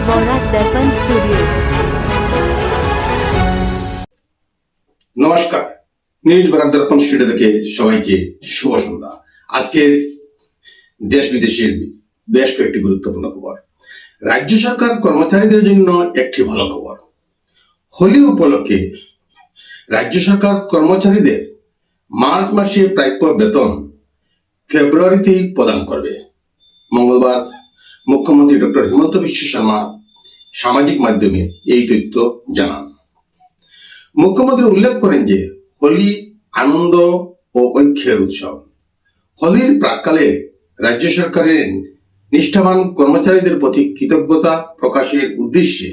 বরাক দর্পণ studio. নমস্কার, news Barak দর্পণ studio থেকে সবাইকে শুভ সন্ধ্যা। আজকে দেশ বিদেশের বেশ কয়েকটি গুরুত্বপূর্ণ খবর। রাজ্য সরকার কর্মচারীদের জন্য একটি ভালো খবর। হোলি উপলক্ষে রাজ্য সরকার কর্মচারীদের মার্চ মাসে প্রাপ্য বেতন ফেব্রুয়ারিতেই প্রদান করবে। মঙ্গলবার মুখ্যমন্ত্রী ডক্টর হিমন্ত বিশ্ব শর্মা সামাজিক মাধ্যমে এই তথ্য জানান। মুখ্যমন্ত্রী উল্লেখ করেন যে হোলি আনন্দ ও ঐক্যের উৎসব। হোলির প্রাক্কালে রাজ্য সরকারের নিষ্ঠাবান কর্মচারীদের প্রতি কৃতজ্ঞতা প্রকাশের উদ্দেশ্যে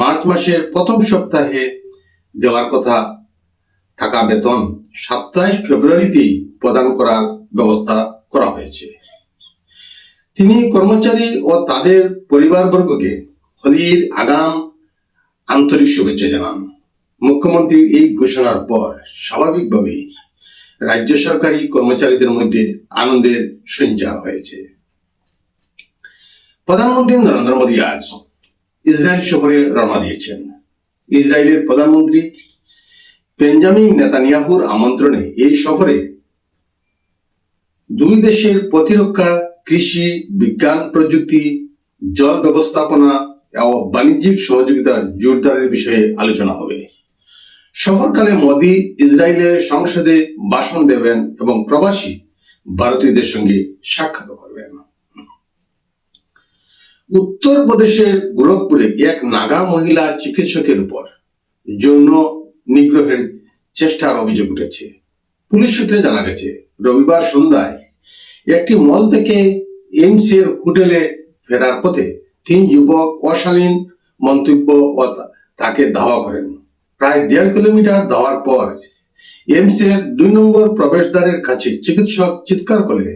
মার্চ মাসের প্রথম সপ্তাহে দেওয়ার কথা থাকা বেতন 27 ফেব্রুয়ারিতেই প্রদান করার ব্যবস্থা করা হয়েছে। তিনি কর্মচারী ও তাদের পরিবারবর্গকে হোলির আগাম আন্তরিক শুভেচ্ছা জানান। মুখ্যমন্ত্রীর এই ঘোষণার পর স্বাভাবিকভাবেই রাজ্য সরকারি কর্মচারীদের মধ্যে আনন্দের সঞ্চার হয়েছে। প্রধানমন্ত্রী নরেন্দ্র মোদী আজ ইসরায়েল সফরে রওনা দিয়েছেন। ইসরায়েলের প্রধানমন্ত্রী বেঞ্জামিন নেতানিয়াহুর আমন্ত্রণে এই সফরে দুই দেশের প্রতিরক্ষা, কৃষি, বিজ্ঞান প্রযুক্তি, জল ব্যবস্থাপনা ও বাণিজ্যিক সহযোগিতা জোরদারের বিষয়ে আলোচনা হবে। সফরকালে মোদী ইসরায়েলের সংসদে ভাষণ দেবেন এবং প্রবাসী ভারতীয়দের সঙ্গে সাক্ষাৎ করবেন। উত্তরপ্রদেশের গোরখপুরে এক নাগা মহিলা চিকিৎসকের উপর যৌন নিগ্রহের চেষ্টার অভিযোগ উঠেছে। পুলিশ সূত্রে জানা গেছে, রবিবার সন্ধ্যায় একটি মল থেকে এইমসের হোটেলে ফেরার পথে 3 যুবক অশালীন মন্তব্য ও তাকে ধাওয়া করেন। প্রায় 1.5 কিলোমিটার ধাওয়ার পর এইমসের 2 নম্বর প্রবেশদ্বারের কাছে চিকিৎসক চিৎকার করে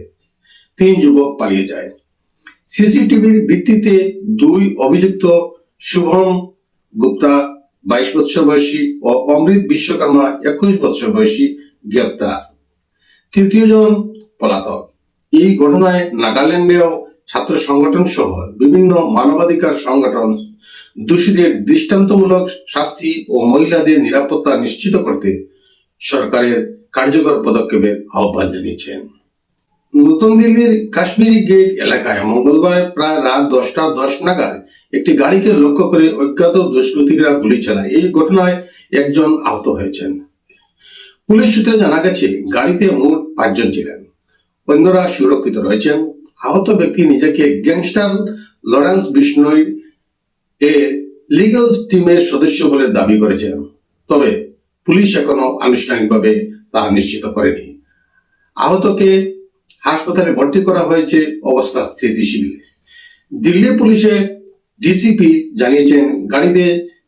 3 যুবক পালিয়ে যায়। সিসিটিভির ভিত্তিতে 2 অভিযুক্ত শুভম গুপ্তা 22 বছর বয়সী ও অমৃত বিশ্বকর্মা 21 বছর বয়সী গ্রেপ্তার। তৃতীয় জন পলাতক। এই ঘটনায় নাগাল্যান্ডেও ছাত্র সংগঠন সহ বিভিন্ন মানবাধিকার সংগঠন দোষীদের দৃষ্টান্তমূলক শাস্তি ও মহিলাদের নিরাপত্তা নিশ্চিত করতে সরকারের কার্যকর পদক্ষেপের আহ্বান জানিয়েছেন। নতুন দিল্লির কাশ্মীরি গেট এলাকায় মঙ্গলবার প্রায় রাত 10টা 10 নাগাদ একটি গাড়িকে লক্ষ্য করে অজ্ঞাত দুষ্কৃতীরা গুলি চালায়। এই ঘটনায় একজন আহত হয়েছেন। পুলিশ সূত্রে জানা গেছে, গাড়িতে মোট 5 জন ছিলেন, অন্যরা সুরক্ষিত রয়েছেন। আহত ব্যক্তি নিজেকে গ্যাংস্টার লরেন্স বিষ্ণই এর লিগ্যাল টিমের সদস্য বলে দাবি করেছেন, তবে পুলিশ এখনো আনুষ্ঠানিকভাবে তা নিশ্চিত করেনি। আহতকে হাসপাতালে ভর্তি করা হয়েছে, অবস্থা স্থিতিশীল। দিল্লি পুলিশের ডিসিপি জানিয়েছেন, গাড়িতে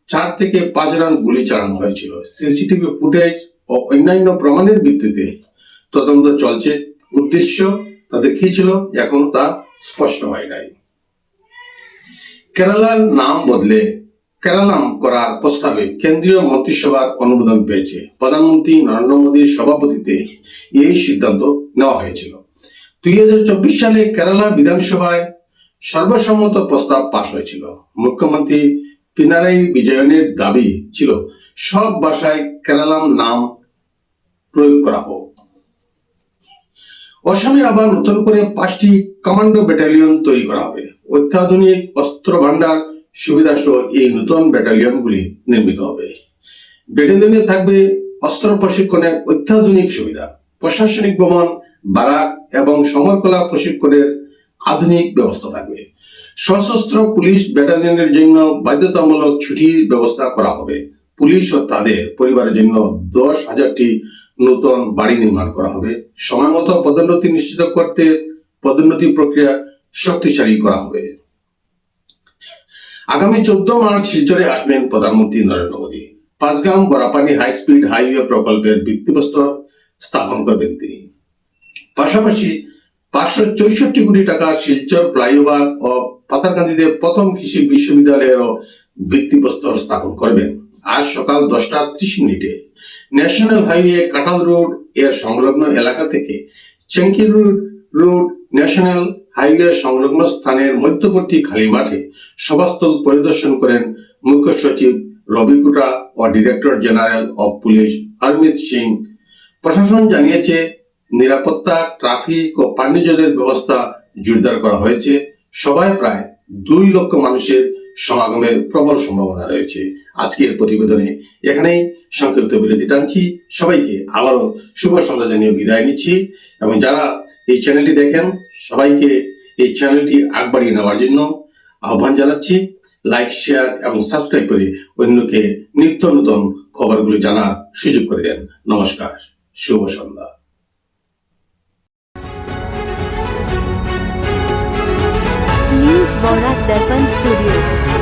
4 থেকে 5 রাউন্ড গুলি চালানো হয়েছিল। সিসিটিভি ফুটেজ ও অন্যান্য প্রমাণের ভিত্তিতে তদন্ত চলছে। উদ্দেশ্য তাদের কি ছিল এখন তা স্পষ্ট হয় নাই। কেরালার নাম বদলে কেরালাম করার প্রস্তাবে কেন্দ্রীয় মন্ত্রিসভার অনুমোদন পেয়েছে। প্রধানমন্ত্রী নরেন্দ্র মোদীর সভাপতিত্বে এই সিদ্ধান্ত নেওয়া হয়েছিল। 2024 সালে কেরালা বিধানসভায় সর্বসম্মত প্রস্তাব পাশ হয়েছিল। মুখ্যমন্ত্রী পিনারাই বিজয়নের দাবি ছিল সব ভাষায় কেরালাম নাম প্রয়োগ করা হোক। অসমে আবার নতুন করে 5টি কমান্ডো ব্যাটালিয়ন তৈরি করা হবে। অত্যাধুনিক অস্ত্র ভান্ডার সুবিধা সহ এই নতুন ব্যাটালিয়নগুলি নির্মিত হবে। ব্যাটালিয়নে থাকবে অস্ত্র প্রশিক্ষণের অত্যাধুনিক সুবিধা, প্রশাসনিক ভবন, বারাক এবং সমরকলা প্রশিক্ষণের আধুনিক ব্যবস্থা থাকবে। সশস্ত্র পুলিশ ব্যাটালিয়নের জন্য বাধ্যতামূলক ছুটির ব্যবস্থা করা হবে। পুলিশ ও তাদের পরিবারের জন্য 10,000টি নতুন বাড়ি নির্মাণ করা হবে। সময়মতো পদোন্নতি নিশ্চিত করতে পদোন্নতি প্রক্রিয়া শক্তিশালী করা হবে। আগামী 14 মার্চ শিলচরে আসবেন প্রধানমন্ত্রী Narendra Modi. Panchgram Barapani high speed highway প্রকল্পের ভিত্তিপ্রস্তর স্থাপন করবেন তিনি। পাশাপাশি 564 কোটি টাকার শিলচর ফ্লাইওভার ও পাথারকান্দিতে প্রথম কৃষি বিশ্ববিদ্যালয়েরও ভিত্তিপ্রস্তর স্থাপন করবেন। আজ সকাল 10টা 30 ন্যাশনাল হাইওয়ে কাটাল রোড এর সংলগ্ন এলাকা থেকে চেঙ্কি রোড ন্যাশনাল হাইওয়ে সংলগ্ন স্থানের মধ্যবর্তী খালি মাঠে সভাস্থল পরিদর্শন করেন মুখ্য সচিব রবি কোটা ও director general of police Harmeet Singh. প্রশাসন জানিয়েছে, নিরাপত্তা, ট্রাফিক ও পানীয় জলের ব্যবস্থা জোরদার করা হয়েছে। সভায় প্রায় 2 লক্ষ মানুষের সমাগমের প্রবল সম্ভাবনা রয়েছে। আজকের প্রতিবেদনে এখানেই সংক্ষিপ্ত বিরতি টানছি। সবাইকে আবারও শুভ সন্ধ্যা জানিয়ে বিদায় নিচ্ছি এবং যারা এই চ্যানেলটি দেখেন সবাইকে এই চ্যানেলটি আগ বাড়িয়ে নেওয়ার জন্য আহ্বান জানাচ্ছি। লাইক, শেয়ার এবং সাবস্ক্রাইব করে অন্যকে নিত্য নতুন খবরগুলো জানার সুযোগ করে দেন। নমস্কার, শুভ সন্ধ্যা। न्यूज बोरा दर्पण स्टूडियो।